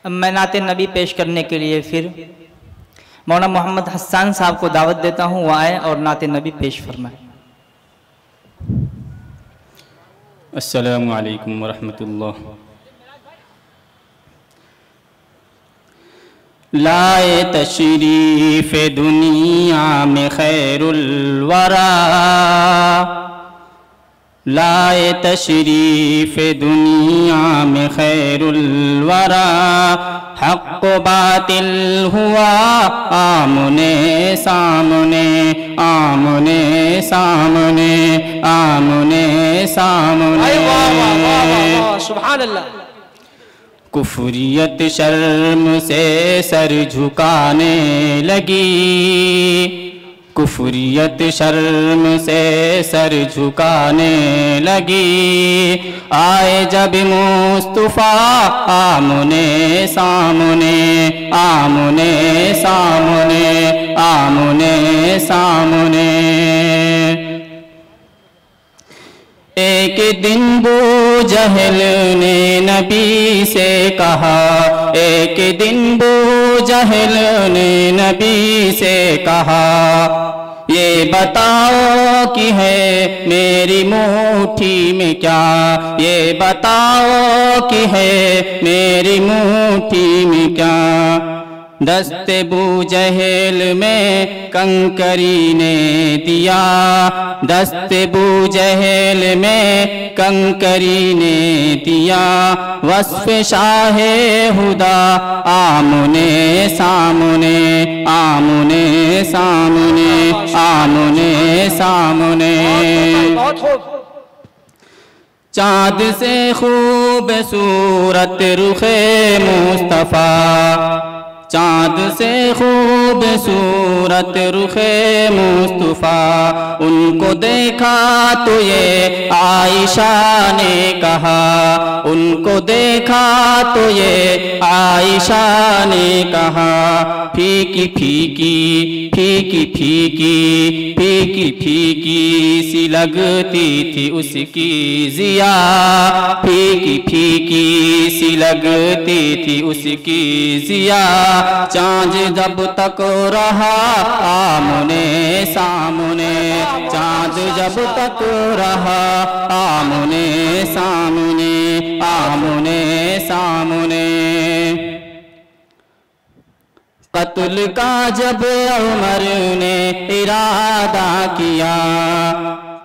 میں نعت نبی پیش کرنے کے لیے پھر مولانا محمد حسان صاحب کو دعوت دیتا ہوں، وہ آئیں اور نعت نبی پیش فرمائیں۔ السلام علیکم ورحمۃ اللہ۔ لائے تشریف دنیا میں خیر الورا، لائے تشریف دنیا میں خیر الورا، حق و باطل ہوا آمنے سامنے، آمنے سامنے، آمنے سامنے۔ سبحان اللہ۔ کفریت شرم سے سر جھکانے لگی، کفریت شرم سے سر جھکانے لگی، آئے جب مصطفیٰ آمنے سامنے، آمنے سامنے، آمنے سامنے۔ ایک دن بو جہل نے نبی سے کہا، ایک دن بو جہل نے نبی سے کہا، یہ بتاؤ کہ ہے میری مٹھی میں کیا، یہ بتاؤ کہ ہے میری مٹھی میں کیا۔ دست بو جہل میں کنکری نے دیا، دست بو جہل میں کنکری نے دیا، وصف شاہ ہدا آمنے سامنے، آمنے سامنے، آمنے سامنے۔ چاند سے خوبصورت رخ مصطفیٰ، چاند سے خوبصورت رخ مصطفیٰ، ان کو دیکھا تو یہ عائشہ نے کہا، ان کو دیکھا تو یہ عائشہ نے کہا، پھیکی پھیکی پھیکی پھیکی پھیکی پھیکی سی لگتی تھی اس کی ضیا، پھیکی پھیکی سی لگتی تھی اس کی ضیا، چاند جب تک رہا آمنے سامنے، چاند جب تک رہا آمنے سامنے، آمنے سامنے۔ قتل کا جب عمر نے ارادہ کیا،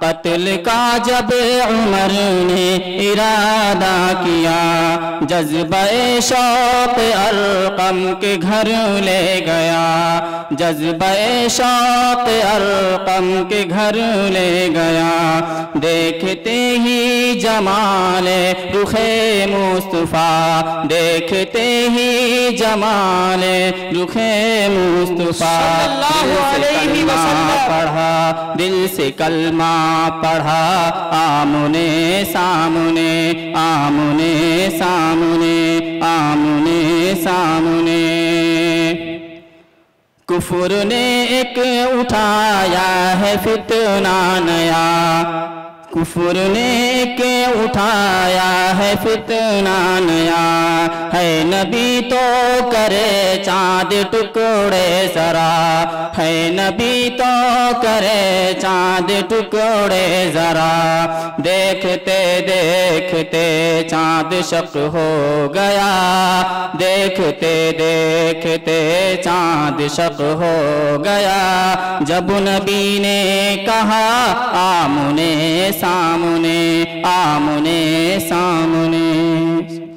قتل کا جب عمر نے ارادہ کیا، جذبہ شوق ارقم کے گھر لے گیا، جذبہ شوق ارقم کے گھر لے گیا، دیکھتے ہی جمال رخ مصطفیٰ، دیکھتے ہی جمال رخ مصطفیٰ، پڑھا دل سے کلمہ پڑھا، آمنے سامنے، آمنے سامنے، آمنے سامنے۔ کفر نے ایک اٹھایا ہے فتنہ نیا، کفر نے ایک اٹھایا ہے فتنہ نیا، ہے نبی تو کرے چاند ٹکڑے ذرا، ہے نبی تو کرے چاند ٹکڑے ذرا، دیکھتے دیکھتے چاند شق ہو گیا، دیکھتے دیکھتے چاند شق ہو گیا، جب نبی نے کہا آمنے سامنے، آمنے سامنے۔